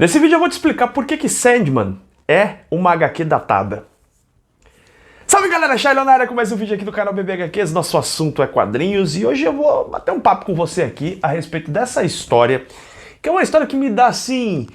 Nesse vídeo eu vou te explicar por que Sandman é uma HQ datada. Salve galera, Shailon na área com mais um vídeo aqui do canal BB HQs. Nosso assunto é quadrinhos e hoje eu vou bater um papo com você aqui a respeito dessa história, que é uma história que me dá assim,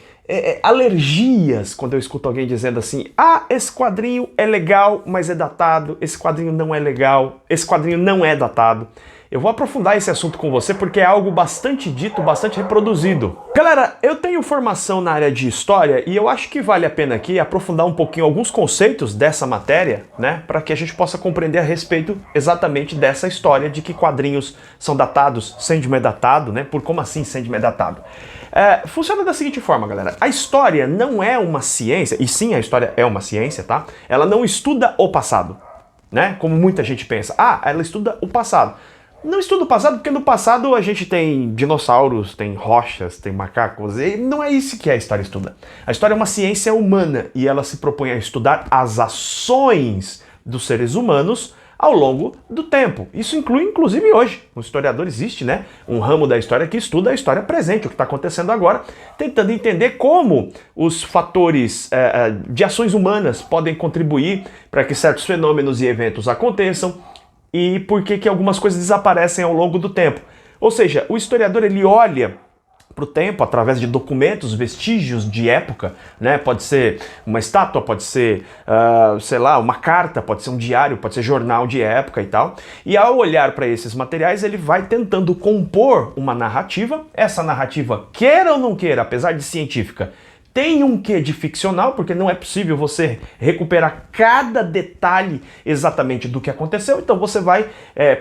alergias quando eu escuto alguém dizendo assim: ah, esse quadrinho é legal, mas é datado, esse quadrinho não é legal, esse quadrinho não é datado. Eu vou aprofundar esse assunto com você porque é algo bastante dito, bastante reproduzido. Galera, eu tenho formação na área de história e eu acho que vale a pena aqui aprofundar um pouquinho alguns conceitos dessa matéria, né, para que a gente possa compreender a respeito exatamente dessa história de que quadrinhos são datados, Sandman é datado, né, por como assim Sandman é datado. Funciona da seguinte forma, galera: a história não é uma ciência, e sim, a história é uma ciência, tá? Ela não estuda o passado, né, como muita gente pensa. Ah, ela estuda o passado. Não estuda o passado porque no passado a gente tem dinossauros, tem rochas, tem macacos, e não é isso que a história estuda. A história é uma ciência humana e ela se propõe a estudar as ações dos seres humanos ao longo do tempo. Isso inclui inclusive hoje. O historiador existe, né? Um ramo da história que estuda a história presente, o que está acontecendo agora, tentando entender como os fatores de ações humanas podem contribuir para que certos fenômenos e eventos aconteçam, e por que algumas coisas desaparecem ao longo do tempo. Ou seja, o historiador ele olha para o tempo através de documentos, vestígios de época, né? Pode ser uma estátua, pode ser, sei lá, uma carta, pode ser um diário, pode ser jornal de época e tal. E ao olhar para esses materiais, ele vai tentando compor uma narrativa. Essa narrativa, queira ou não queira, apesar de científica, tem um quê de ficcional, porque não é possível você recuperar cada detalhe exatamente do que aconteceu. Então você vai,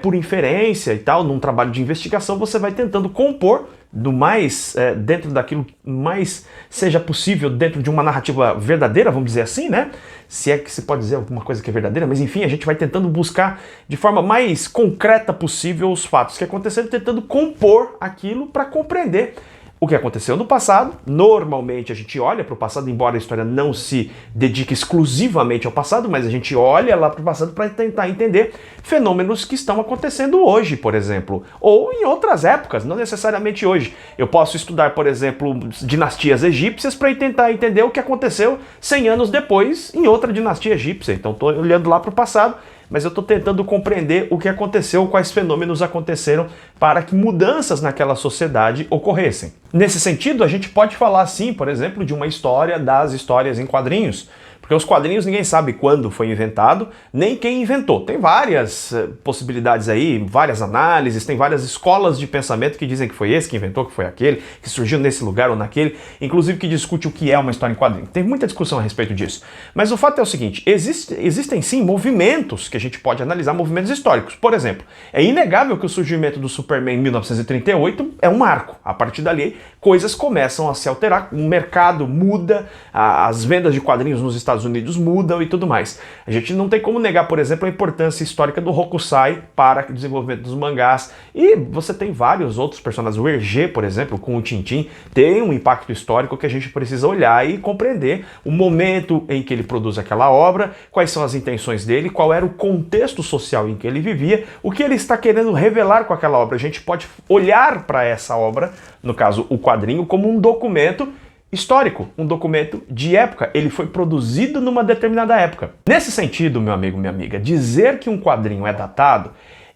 por inferência e tal, num trabalho de investigação, você vai tentando compor do mais, dentro daquilo mais seja possível, dentro de uma narrativa verdadeira, vamos dizer assim, né? Se é que se pode dizer alguma coisa que é verdadeira, mas enfim, a gente vai tentando buscar de forma mais concreta possível os fatos que aconteceram, tentando compor aquilo para compreender o que aconteceu no passado. Normalmente a gente olha para o passado, embora a história não se dedique exclusivamente ao passado, mas a gente olha lá para o passado para tentar entender fenômenos que estão acontecendo hoje, por exemplo, ou em outras épocas, não necessariamente hoje. Eu posso estudar, por exemplo, dinastias egípcias para tentar entender o que aconteceu 100 anos depois em outra dinastia egípcia. Então estou olhando lá para o passado, mas eu estou tentando compreender o que aconteceu, quais fenômenos aconteceram para que mudanças naquela sociedade ocorressem. Nesse sentido, a gente pode falar, sim, por exemplo, de uma história das histórias em quadrinhos, porque os quadrinhos ninguém sabe quando foi inventado, nem quem inventou. Tem várias possibilidades aí, várias análises, tem várias escolas de pensamento que dizem que foi esse que inventou, que foi aquele, que surgiu nesse lugar ou naquele, inclusive que discute o que é uma história em quadrinho. Tem muita discussão a respeito disso. Mas o fato é o seguinte: existem sim movimentos que a gente pode analisar, movimentos históricos. Por exemplo, é inegável que o surgimento do Superman em 1938 é um marco. A partir dali, coisas começam a se alterar, o mercado muda, as vendas de quadrinhos nos Estados Unidos mudam e tudo mais. A gente não tem como negar, por exemplo, a importância histórica do Hokusai para o desenvolvimento dos mangás. E você tem vários outros personagens. O Hergé, por exemplo, com o Tintin, tem um impacto histórico que a gente precisa olhar e compreender o momento em que ele produz aquela obra, quais são as intenções dele, qual era o contexto social em que ele vivia, o que ele está querendo revelar com aquela obra. A gente pode olhar para essa obra, no caso o quadrinho, como um documento histórico, um documento de época. Ele foi produzido numa determinada época. Nesse sentido, meu amigo, minha amiga, dizer que um quadrinho é datado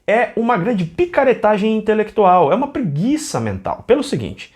é uma grande picaretagem intelectual, é uma preguiça mental. Pelo seguinte: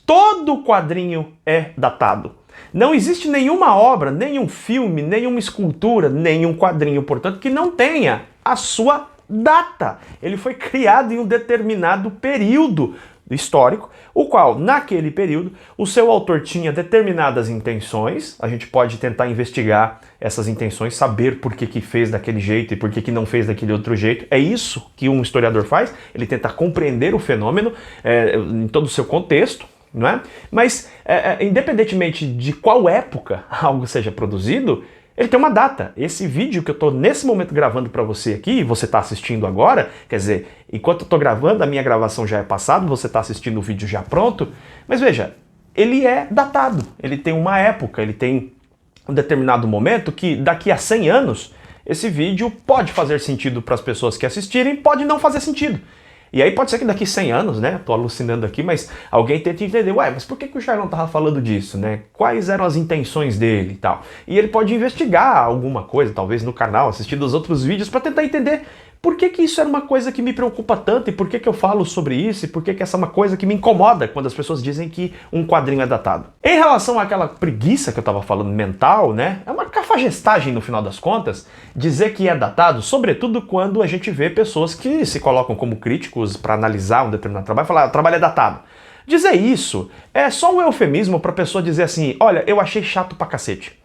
todo quadrinho é datado. Não existe nenhuma obra, nenhum filme, nenhuma escultura, nenhum quadrinho, portanto, que não tenha a sua data. Ele foi criado em um determinado período histórico, o qual, naquele período, o seu autor tinha determinadas intenções. A gente pode tentar investigar essas intenções, saber por que fez daquele jeito e por que não fez daquele outro jeito. É isso que um historiador faz, ele tenta compreender o fenômeno em todo o seu contexto, não é? Mas, independentemente de qual época algo seja produzido, ele tem uma data. Esse vídeo que eu estou nesse momento gravando para você aqui, e você está assistindo agora, quer dizer, enquanto eu estou gravando, a minha gravação já é passada, você está assistindo o vídeo já pronto, mas veja, ele é datado, ele tem uma época, ele tem um determinado momento que daqui a 100 anos, esse vídeo pode fazer sentido para as pessoas que assistirem, pode não fazer sentido. E aí pode ser que daqui 100 anos, né, tô alucinando aqui, mas alguém tente entender, ué, mas por que o Shailon tava falando disso, né? Quais eram as intenções dele e tal? E ele pode investigar alguma coisa, talvez no canal, assistindo os outros vídeos, para tentar entender por que isso era uma coisa que me preocupa tanto e por que eu falo sobre isso e por que essa é uma coisa que me incomoda quando as pessoas dizem que um quadrinho é datado. Em relação àquela preguiça que eu tava falando mental, né? É uma cafajestagem no final das contas dizer que é datado, sobretudo quando a gente vê pessoas que se colocam como críticos para analisar um determinado trabalho e falar, o trabalho é datado. Dizer isso é só um eufemismo para a pessoa dizer assim, olha, eu achei chato pra cacete.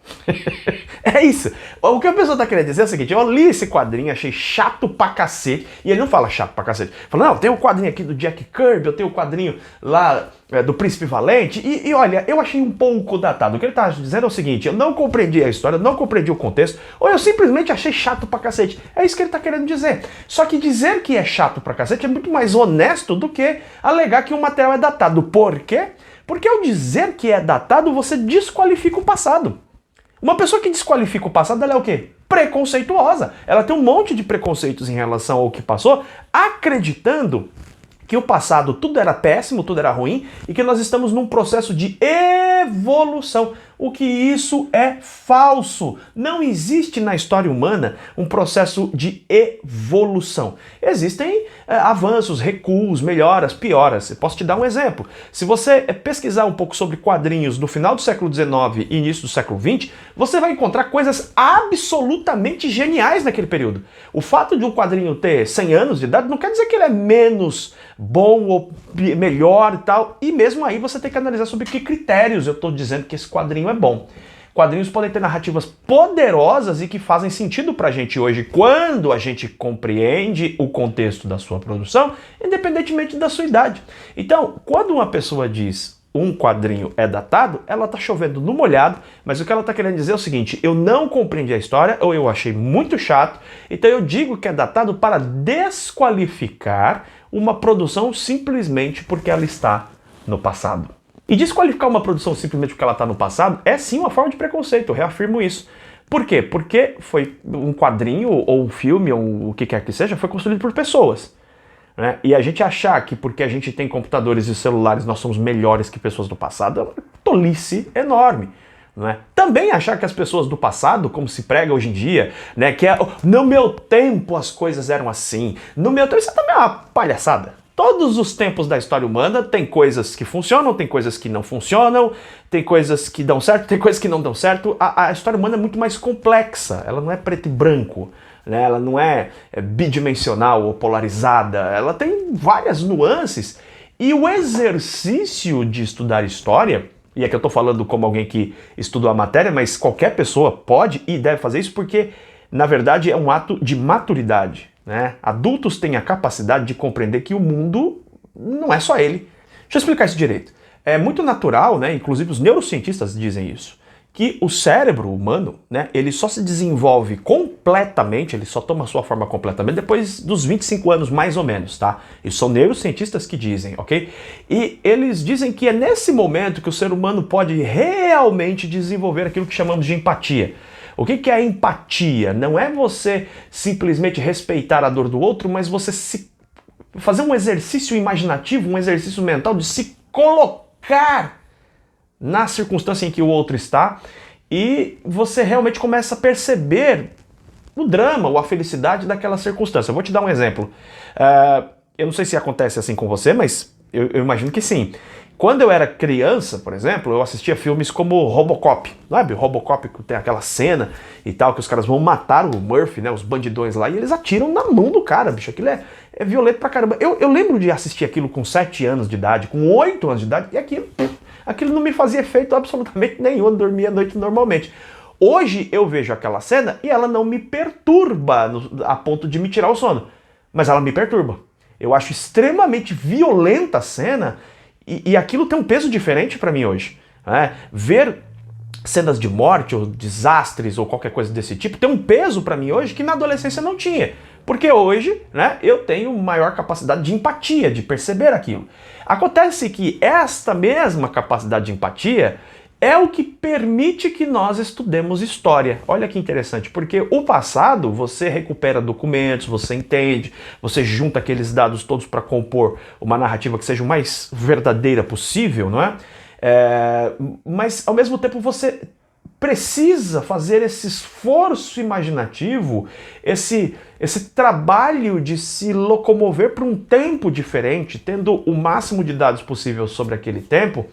É isso. O que a pessoa tá querendo dizer é o seguinte, eu li esse quadrinho, achei chato pra cacete, e ele não fala chato pra cacete. Fala, não, tem um quadrinho aqui do Jack Kirby, eu tenho um quadrinho lá do Príncipe Valente, e olha, eu achei um pouco datado. O que ele tá dizendo é o seguinte, eu não compreendi a história, não compreendi o contexto, ou eu simplesmente achei chato pra cacete. É isso que ele tá querendo dizer. Só que dizer que é chato pra cacete é muito mais honesto do que alegar que o material é datado. Por quê? Porque ao dizer que é datado, você desqualifica o passado. Uma pessoa que desqualifica o passado, ela é o quê? Preconceituosa. Ela tem um monte de preconceitos em relação ao que passou, acreditando que o passado tudo era péssimo, tudo era ruim, e que nós estamos num processo de evolução. O que isso é falso. Não existe na história humana um processo de evolução. Existem avanços, recuos, melhoras, pioras. Eu posso te dar um exemplo. Se você pesquisar um pouco sobre quadrinhos do final do século XIX e início do século XX, você vai encontrar coisas absolutamente geniais naquele período. O fato de um quadrinho ter 100 anos de idade não quer dizer que ele é menos bom ou melhor e tal. E mesmo aí você tem que analisar sobre que critérios eu estou dizendo que esse quadrinho é bom. Quadrinhos podem ter narrativas poderosas e que fazem sentido pra gente hoje quando a gente compreende o contexto da sua produção, independentemente da sua idade. Então, quando uma pessoa diz um quadrinho é datado, ela tá chovendo no molhado, mas o que ela tá querendo dizer é o seguinte, eu não compreendi a história ou eu achei muito chato, então eu digo que é datado para desqualificar uma produção simplesmente porque ela está no passado. E desqualificar uma produção simplesmente porque ela está no passado é sim uma forma de preconceito, eu reafirmo isso. Por quê? Porque foi um quadrinho, ou um filme, ou o que quer que seja, foi construído por pessoas. Né? E a gente achar que porque a gente tem computadores e celulares nós somos melhores que pessoas do passado é uma tolice enorme. Né? Também achar que as pessoas do passado, como se prega hoje em dia, né, que no meu tempo as coisas eram assim, no meu tempo, isso também é uma palhaçada. Todos os tempos da história humana tem coisas que funcionam, tem coisas que não funcionam, tem coisas que dão certo, tem coisas que não dão certo. A história humana é muito mais complexa, ela não é preto e branco, né? Ela não é bidimensional ou polarizada, ela tem várias nuances. E o exercício de estudar história, e aqui eu estou falando como alguém que estudou a matéria, mas qualquer pessoa pode e deve fazer isso porque, na verdade, é um ato de maturidade. Né? Adultos têm a capacidade de compreender que o mundo não é só ele. Deixa eu explicar isso direito. É muito natural, né? Inclusive os neurocientistas dizem isso, que o cérebro humano, né, ele só se desenvolve completamente, ele só toma sua forma completamente depois dos 25 anos mais ou menos, tá? Isso são neurocientistas que dizem, ok? E eles dizem que é nesse momento que o ser humano pode realmente desenvolver aquilo que chamamos de empatia. O que é empatia? Não é você simplesmente respeitar a dor do outro, mas você fazer um exercício imaginativo, um exercício mental de se colocar na circunstância em que o outro está e você realmente começa a perceber o drama ou a felicidade daquela circunstância. Eu vou te dar um exemplo. Eu não sei se acontece assim com você, mas eu imagino que sim. Quando eu era criança, por exemplo, eu assistia filmes como Robocop, sabe? Robocop que tem aquela cena e tal, que os caras vão matar o Murphy, né? Os bandidões lá, e eles atiram na mão do cara, bicho. Aquilo é violento pra caramba. Eu lembro de assistir aquilo com 7 anos de idade, com 8 anos de idade, e aquilo não me fazia efeito absolutamente nenhum, eu dormia à noite normalmente. Hoje eu vejo aquela cena e ela não me perturba a ponto de me tirar o sono, mas ela me perturba. Eu acho extremamente violenta a cena e aquilo tem um peso diferente para mim hoje. Né? Ver cenas de morte ou desastres ou qualquer coisa desse tipo tem um peso para mim hoje que na adolescência não tinha. Porque hoje, né, eu tenho maior capacidade de empatia, de perceber aquilo. Acontece que esta mesma capacidade de empatia é o que permite que nós estudemos história. Olha que interessante, porque o passado você recupera documentos, você entende, você junta aqueles dados todos para compor uma narrativa que seja o mais verdadeira possível, não é? Mas ao mesmo tempo você precisa fazer esse esforço imaginativo, esse trabalho de se locomover para um tempo diferente, tendo o máximo de dados possível sobre aquele tempo,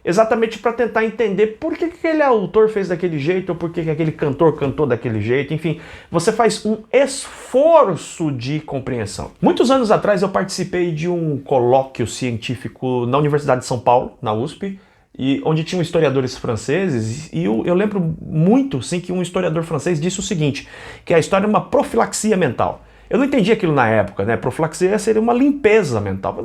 exatamente para tentar entender por que aquele autor fez daquele jeito, ou por que aquele cantor cantou daquele jeito, enfim, você faz um esforço de compreensão. Muitos anos atrás eu participei de um colóquio científico na Universidade de São Paulo, na USP, e onde tinham historiadores franceses, e eu lembro muito, sim, que um historiador francês disse o seguinte, que a história é uma profilaxia mental. Eu não entendi aquilo na época, né? Profilaxia seria uma limpeza mental.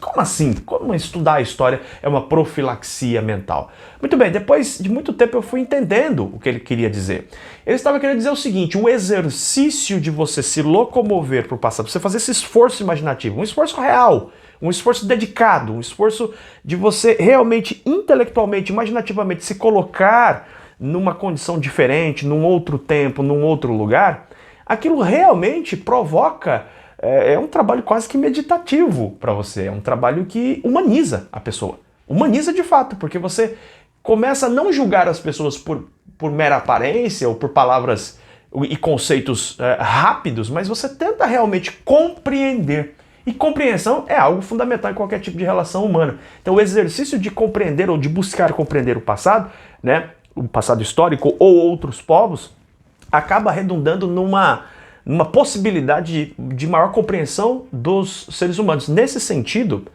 Como assim? Como estudar a história é uma profilaxia mental? Muito bem, depois de muito tempo eu fui entendendo o que ele queria dizer. Ele estava querendo dizer o seguinte, o exercício de você se locomover para o passado, você fazer esse esforço imaginativo, um esforço real, um esforço dedicado, um esforço de você realmente, intelectualmente, imaginativamente se colocar numa condição diferente, num outro tempo, num outro lugar, aquilo realmente provoca, é um trabalho quase que meditativo para você, é um trabalho que humaniza a pessoa. Humaniza de fato, porque você começa a não julgar as pessoas por mera aparência ou por palavras e conceitos rápidos, mas você tenta realmente compreender. E compreensão é algo fundamental em qualquer tipo de relação humana. Então o exercício de compreender ou de buscar compreender o passado, né, o passado histórico ou outros povos, acaba redundando numa possibilidade de maior compreensão dos seres humanos. Nesse sentido,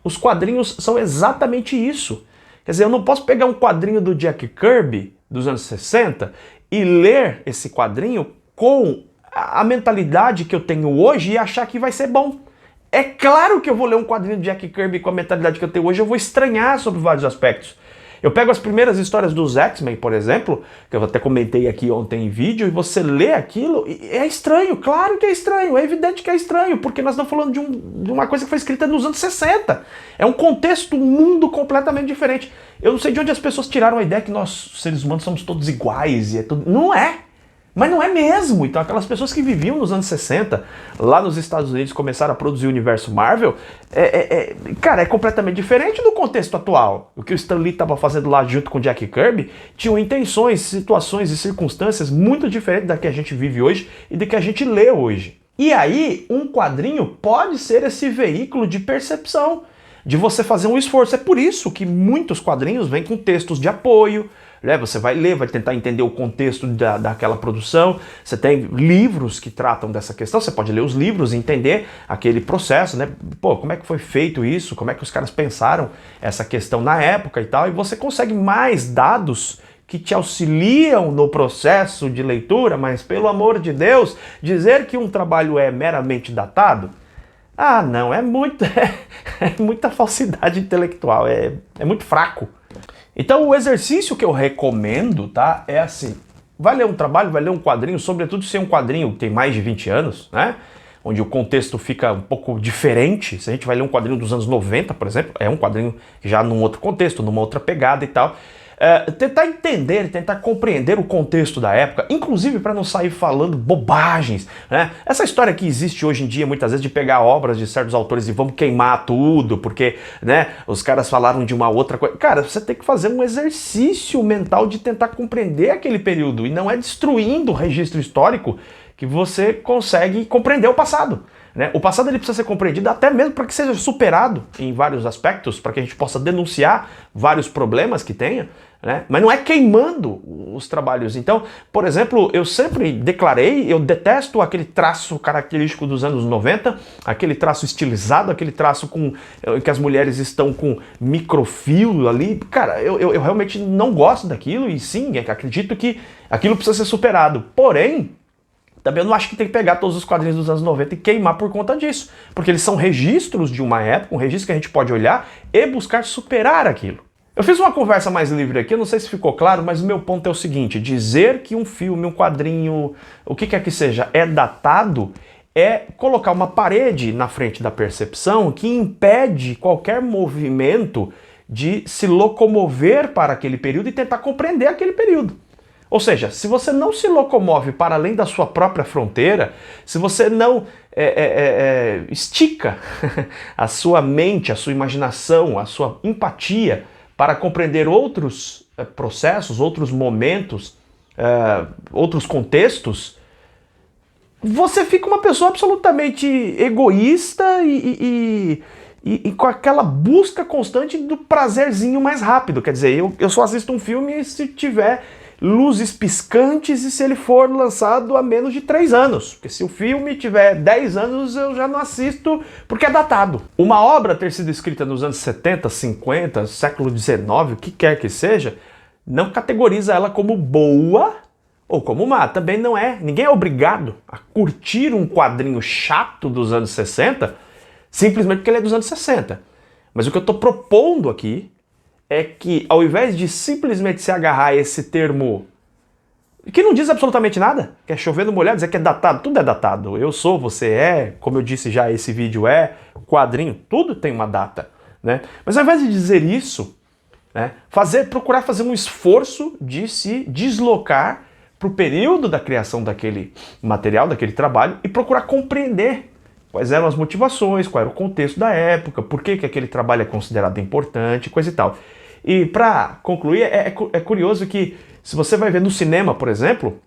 os quadrinhos são exatamente isso. Quer dizer, eu não posso pegar um quadrinho do Jack Kirby, dos anos 60, e ler esse quadrinho com a mentalidade que eu tenho hoje e achar que vai ser bom. É claro que eu vou ler um quadrinho do Jack Kirby com a mentalidade que eu tenho hoje, eu vou estranhar sobre vários aspectos. Eu pego as primeiras histórias dos X-Men, por exemplo, que eu até comentei aqui ontem em vídeo, e você lê aquilo, e é estranho, claro que é estranho, é evidente que é estranho, porque nós estamos falando de uma coisa que foi escrita nos anos 60. É um contexto, um mundo completamente diferente. Eu não sei de onde as pessoas tiraram a ideia que nós, seres humanos, somos todos iguais, e é tudo... Não é! Mas não é mesmo. Então aquelas pessoas que viviam nos anos 60, lá nos Estados Unidos, começaram a produzir o universo Marvel, cara, é completamente diferente do contexto atual. O que o Stan Lee estava fazendo lá junto com o Jack Kirby tinham intenções, situações e circunstâncias muito diferentes da que a gente vive hoje e da que a gente lê hoje. E aí, um quadrinho pode ser esse veículo de percepção, de você fazer um esforço. É por isso que muitos quadrinhos vêm com textos de apoio, né? Você vai ler, vai tentar entender o contexto daquela produção. Você tem livros que tratam dessa questão, você pode ler os livros e entender aquele processo, né? Pô, como é que foi feito isso? Como é que os caras pensaram essa questão na época e tal? E você consegue mais dados que te auxiliam no processo de leitura, mas pelo amor de Deus, dizer que um trabalho é meramente datado, ah não, é muita falsidade intelectual, é muito fraco. Então o exercício que eu recomendo, tá, é assim, vai ler um trabalho, vai ler um quadrinho, sobretudo se é um quadrinho que tem mais de 20 anos, né, onde o contexto fica um pouco diferente. Se a gente vai ler um quadrinho dos anos 90, por exemplo, é um quadrinho já num outro contexto, numa outra pegada e tal. Tentar entender, tentar compreender o contexto da época, inclusive para não sair falando bobagens, né? Essa história que existe hoje em dia, muitas vezes, de pegar obras de certos autores e vamos queimar tudo, porque, né, os caras falaram de uma outra coisa. Cara, você tem que fazer um exercício mental de tentar compreender aquele período, e não é destruindo o registro histórico que você consegue compreender o passado. Né? O passado ele precisa ser compreendido até mesmo para que seja superado em vários aspectos, para que a gente possa denunciar vários problemas que tenha, né? Mas não é queimando os trabalhos. Então, por exemplo, eu sempre declarei, eu detesto aquele traço característico dos anos 90, aquele traço estilizado, aquele traço que as mulheres estão com microfio ali. Cara, eu realmente não gosto daquilo e sim, acredito que aquilo precisa ser superado. Porém, também eu não acho que tem que pegar todos os quadrinhos dos anos 90 e queimar por conta disso, porque eles são registros de uma época, um registro que a gente pode olhar e buscar superar aquilo. Eu fiz uma conversa mais livre aqui, eu não sei se ficou claro, mas o meu ponto é o seguinte: dizer que um filme, um quadrinho, o que quer que seja, é datado, é colocar uma parede na frente da percepção que impede qualquer movimento de se locomover para aquele período e tentar compreender aquele período. Ou seja, se você não se locomove para além da sua própria fronteira, se você não estica a sua mente, a sua imaginação, a sua empatia para compreender outros processos, outros momentos, outros contextos, você fica uma pessoa absolutamente egoísta e com aquela busca constante do prazerzinho mais rápido. Quer dizer, eu só assisto um filme se tiver luzes piscantes e se ele for lançado há menos de 3 anos. Porque se o filme tiver 10 anos, eu já não assisto porque é datado. Uma obra ter sido escrita nos anos 70, 50, século XIX, o que quer que seja, não categoriza ela como boa ou como má. Também não é. Ninguém é obrigado a curtir um quadrinho chato dos anos 60 simplesmente porque ele é dos anos 60. Mas o que eu estou propondo aqui é que, ao invés de simplesmente se agarrar a esse termo que não diz absolutamente nada, que é chover no molhado, dizer que é datado, tudo é datado. Eu sou, você é, como eu disse já, esse vídeo é, quadrinho, tudo tem uma data, né? Mas ao invés de dizer isso, né, procurar fazer um esforço de se deslocar para o período da criação daquele material, daquele trabalho, e procurar compreender quais eram as motivações, qual era o contexto da época, por que aquele trabalho é considerado importante, coisa e tal. E para concluir, é curioso que, se você vai ver no cinema, por exemplo,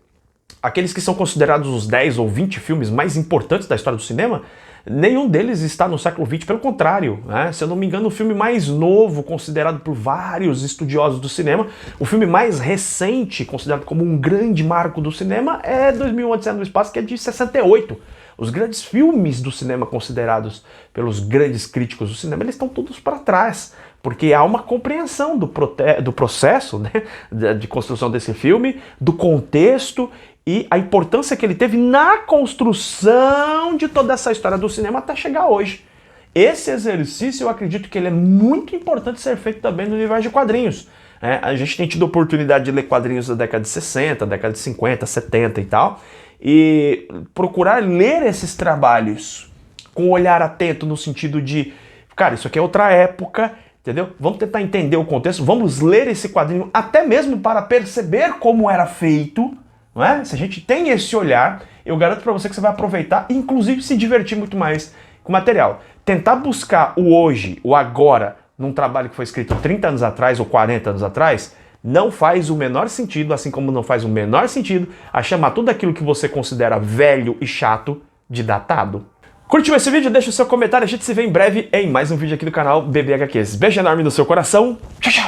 aqueles que são considerados os 10 ou 20 filmes mais importantes da história do cinema, nenhum deles está no século XX, pelo contrário, né? Se eu não me engano, o filme mais novo, considerado por vários estudiosos do cinema, o filme mais recente, considerado como um grande marco do cinema, é 2001 Odisseia no Espaço, que é de 68. Os grandes filmes do cinema considerados pelos grandes críticos do cinema, eles estão todos para trás, porque há uma compreensão do processo, né, de construção desse filme, do contexto e a importância que ele teve na construção de toda essa história do cinema até chegar hoje. Esse exercício, eu acredito que ele é muito importante ser feito também no universo de quadrinhos. A gente tem tido a oportunidade de ler quadrinhos da década de 60, década de 50, 70 e tal, e procurar ler esses trabalhos com um olhar atento no sentido de, cara, isso aqui é outra época, entendeu? Vamos tentar entender o contexto, vamos ler esse quadrinho até mesmo para perceber como era feito, não é? Se a gente tem esse olhar, eu garanto para você que você vai aproveitar e inclusive se divertir muito mais com o material. Tentar buscar o hoje, o agora, num trabalho que foi escrito 30 anos atrás ou 40 anos atrás, não faz o menor sentido, assim como não faz o menor sentido a chamar tudo aquilo que você considera velho e chato de datado. Curtiu esse vídeo? Deixa o seu comentário, a gente se vê em breve em mais um vídeo aqui do canal BBHQs. Beijo enorme no seu coração, tchau, tchau!